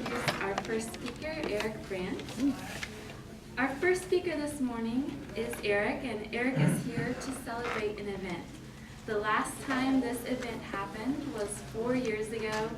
introduce our first speaker, Eric Brandt. Our first speaker this morning is Eric, and Eric is here to celebrate an event. The last time this event happened was 4 years ago,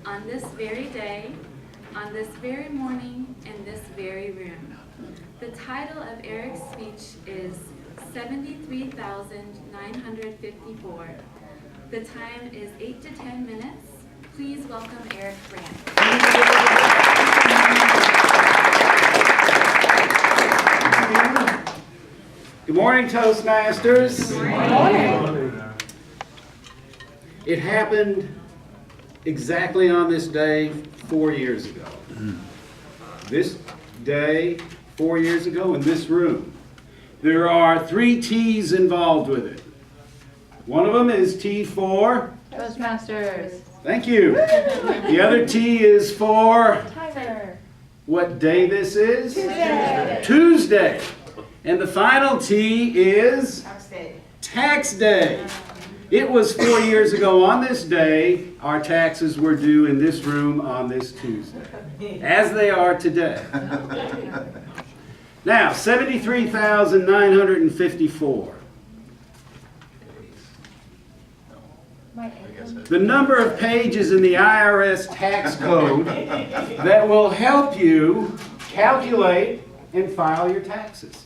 on this very day, on this very morning, in this very room. The title of Eric's speech is 73,954. The time is 8 to 10 minutes. Please welcome Eric Brandt. Good morning, Toastmasters. Good morning. It happened exactly on this day 4 years ago. This day 4 years ago in this room. There are 3 T's involved with it. One of them is T for Toastmasters. Thank you. The other T is for Tiger. what day this is? Tuesday. Tuesday. And the final T is Tax Day. It was 4 years ago on this day, our taxes were due in this room on this Tuesday, as they are today. Now, 73,954. The number of pages in the IRS tax code that will help you calculate and file your taxes.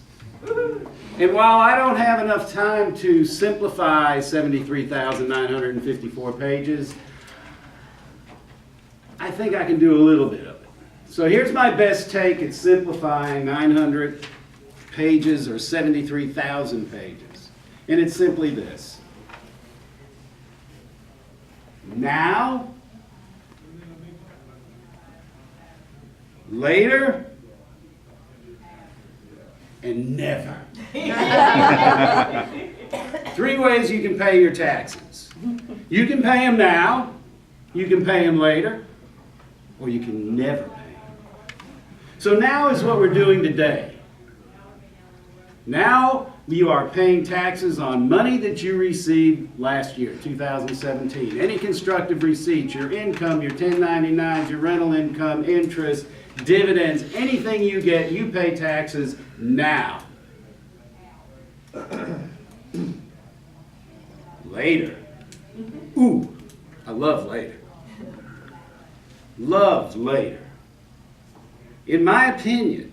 And while I don't have enough time to simplify 73,954 pages, I think I can do a little bit of it. So here's my best take at simplifying 900 pages or 73,000 pages. And it's simply this. Now, later, and never. 3 ways you can pay your taxes. You can pay them now, you can pay them later, or you can never pay them. So now is what we're doing today. Now you are paying taxes on money that you received last year, 2017. Any constructive receipts, your income, your 1099s, your rental income, interest, dividends, anything you get, you pay taxes now. Later. Ooh, I love later. Love later. In my opinion,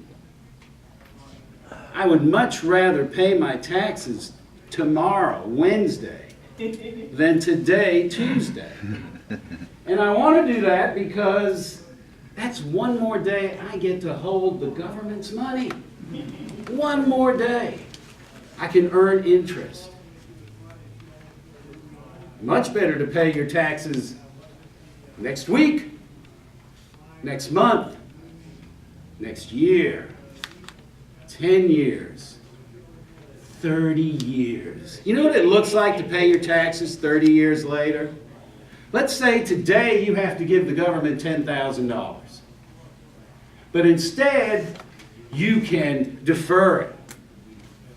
I would much rather pay my taxes tomorrow, Wednesday, than today, Tuesday. And I want to do that because that's one more day I get to hold the government's money. One more day. I can earn interest. Much better to pay your taxes next week, next month, next year, 10 years, 30 years. You know what it looks like to pay your taxes 30 years later? Let's say today you have to give the government $10,000. But instead, you can defer it.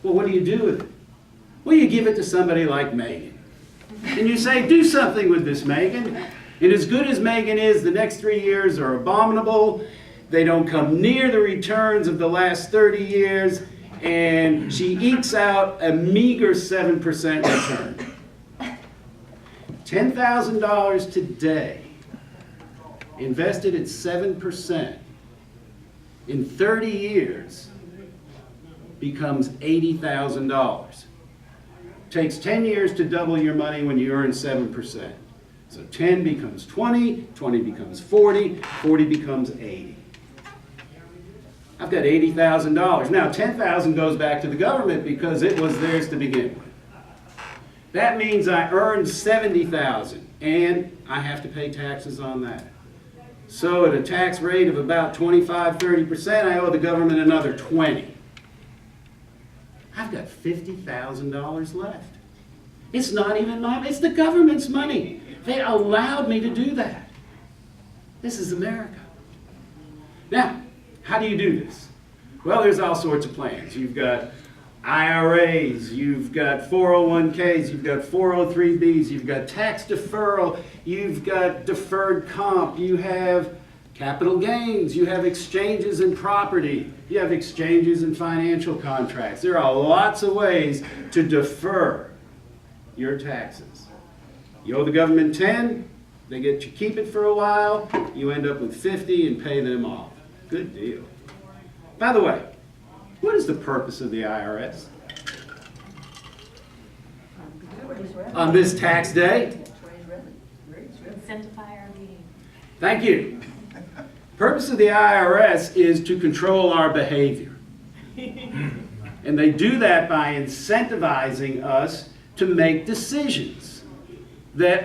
Well, what do you do with it? Well, you give it to somebody like Megan. And you say, do something with this, Megan. And as good as Megan is, the next 3 years are abominable. They don't come near the returns of the last 30 years. And she ekes out a meager 7% return. $10,000 today, invested at 7%, in 30 years, becomes $80,000. Takes 10 years to double your money when you earn 7%. So 10 becomes 20, 20 becomes 40, 40 becomes 80. I've got $80,000. Now $10,000 goes back to the government because it was theirs to begin with. That means I earned $70,000 and I have to pay taxes on that. So at a tax rate of about 25-30%, I owe the government another $20,000. I've got $50,000 left. It's not even mine, it's the government's money. They allowed me to do that. This is America. Now, how do you do this? Well, there's all sorts of plans. You've got IRAs, you've got 401ks, you've got 403bs, you've got tax deferral, you've got deferred comp, you have Capital gains, you have exchanges in property, you have exchanges in financial contracts. There are lots of ways to defer your taxes. You owe the government 10, they get you keep it for a while, you end up with 50 and pay them off. Good deal. By the way, what is the purpose of the IRS? On this tax day? Incentivize our meeting. Thank you. Purpose of the IRS is to control our behavior. And they do that by incentivizing us to make decisions that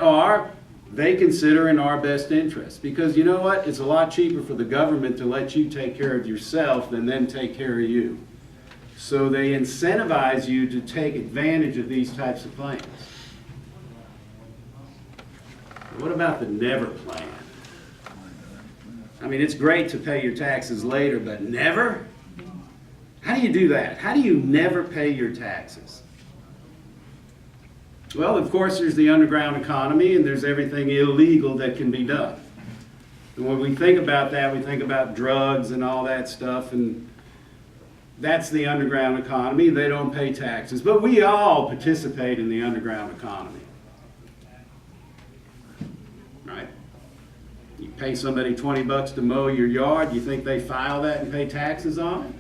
they consider in our best interest. Because you know what? It's a lot cheaper for the government to let you take care of yourself than them take care of you. So they incentivize you to take advantage of these types of plans. What about the never plan? I mean, it's great to pay your taxes later, but never? How do you do that? How do you never pay your taxes? Well, of course, there's the underground economy, and there's everything illegal that can be done. And when we think about that, we think about drugs and all that stuff, and that's the underground economy. They don't pay taxes. But we all participate in the underground economy. Right? You pay somebody $20 to mow your yard, you think they file that and pay taxes on it?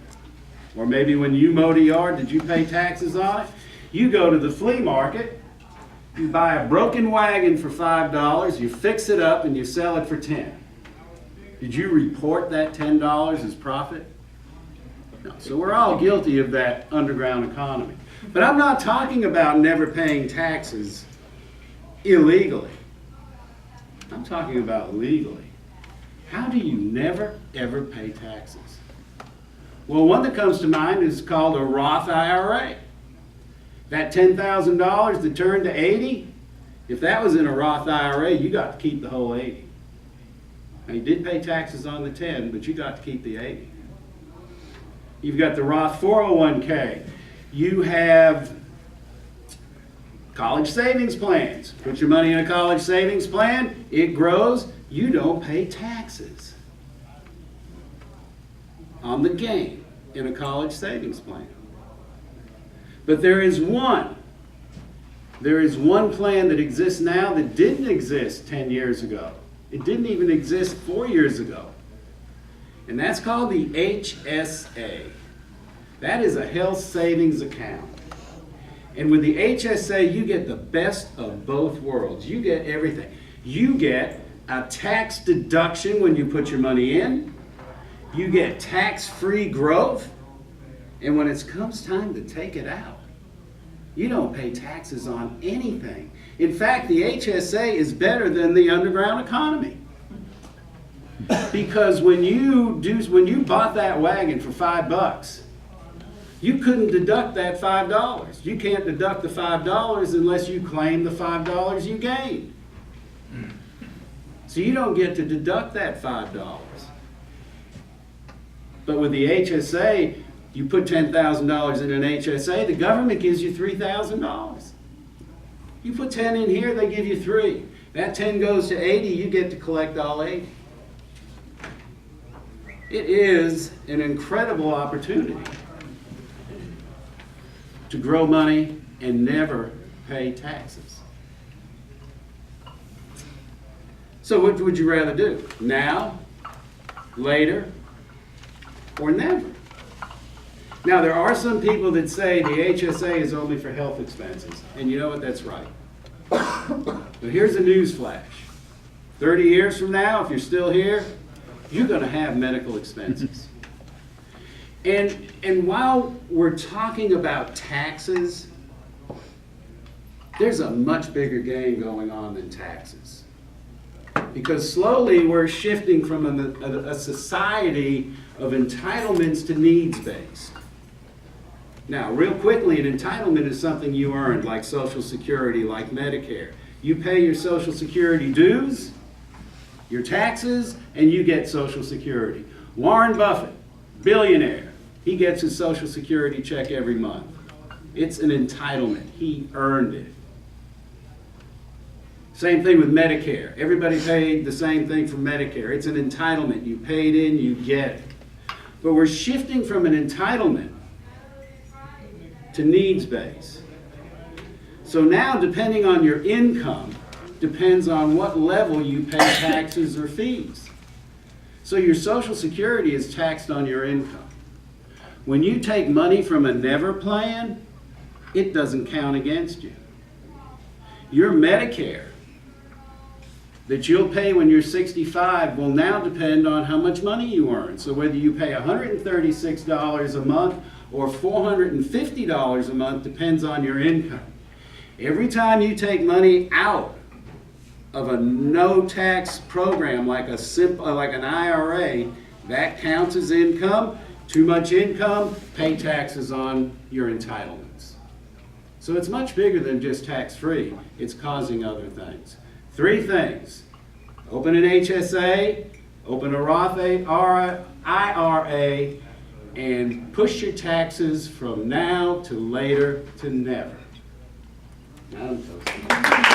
Or maybe when you mowed a yard, did you pay taxes on it? You go to the flea market, you buy a broken wagon for $5, you fix it up and you sell it for $10. Did you report that $10 as profit? No. So we're all guilty of that underground economy. But I'm not talking about never paying taxes illegally. I'm talking about legally. How do you never, ever pay taxes? Well, one that comes to mind is called a Roth IRA. That $10,000 that turned to 80, if that was in a Roth IRA, you got to keep the whole 80. Now, you did pay taxes on the 10, but you got to keep the 80. You've got the Roth 401k. You have college savings plans. Put your money in a college savings plan, it grows, you don't pay taxes on the gain in a college savings plan. But there is one plan that exists now that didn't exist 10 years ago. It didn't even exist 4 years ago. And that's called the HSA. That is a health savings account. And with the HSA, you get the best of both worlds. You get everything. You get a tax deduction when you put your money in. You get tax-free growth. And when it comes time to take it out, you don't pay taxes on anything. In fact, the HSA is better than the underground economy. Because when you bought that wagon for $5, you couldn't deduct that $5. You can't deduct the $5 unless you claim the $5 you gained. So you don't get to deduct that $5. But with the HSA, you put $10,000 in an HSA, the government gives you $3,000. You put 10 in here, they give you 3. That 10 goes to 80, you get to collect all 80. It is an incredible opportunity to grow money and never pay taxes. So what would you rather do? Now, later, or never? Now, there are some people that say the HSA is only for health expenses. And you know what? That's right. But here's a news flash. 30 years from now, if you're still here, you're going to have medical expenses. And while we're talking about taxes, there's a much bigger game going on than taxes. Because slowly we're shifting from a society of entitlements to needs-based. Now, real quickly, an entitlement is something you earned, like Social Security, like Medicare. You pay your Social Security dues, your taxes, and you get Social Security. Warren Buffett, billionaire, he gets his Social Security check every month. It's an entitlement. He earned it. Same thing with Medicare. Everybody paid the same thing for Medicare. It's an entitlement. You paid in, you get it. But we're shifting from an entitlement to needs-based. So now, depending on your income, depends on what level you pay taxes or fees. So your Social Security is taxed on your income. When you take money from a never plan, it doesn't count against you. Your Medicare that you'll pay when you're 65 will now depend on how much money you earn. So whether you pay $136 a month or $450 a month depends on your income. Every time you take money out of a no-tax program like an IRA, that counts as income. Too much income, pay taxes on your entitlements. So it's much bigger than just tax-free. It's causing other things. 3 things. Open an HSA, open a Roth IRA, and push your taxes from now to later to never. Now I'm toasting.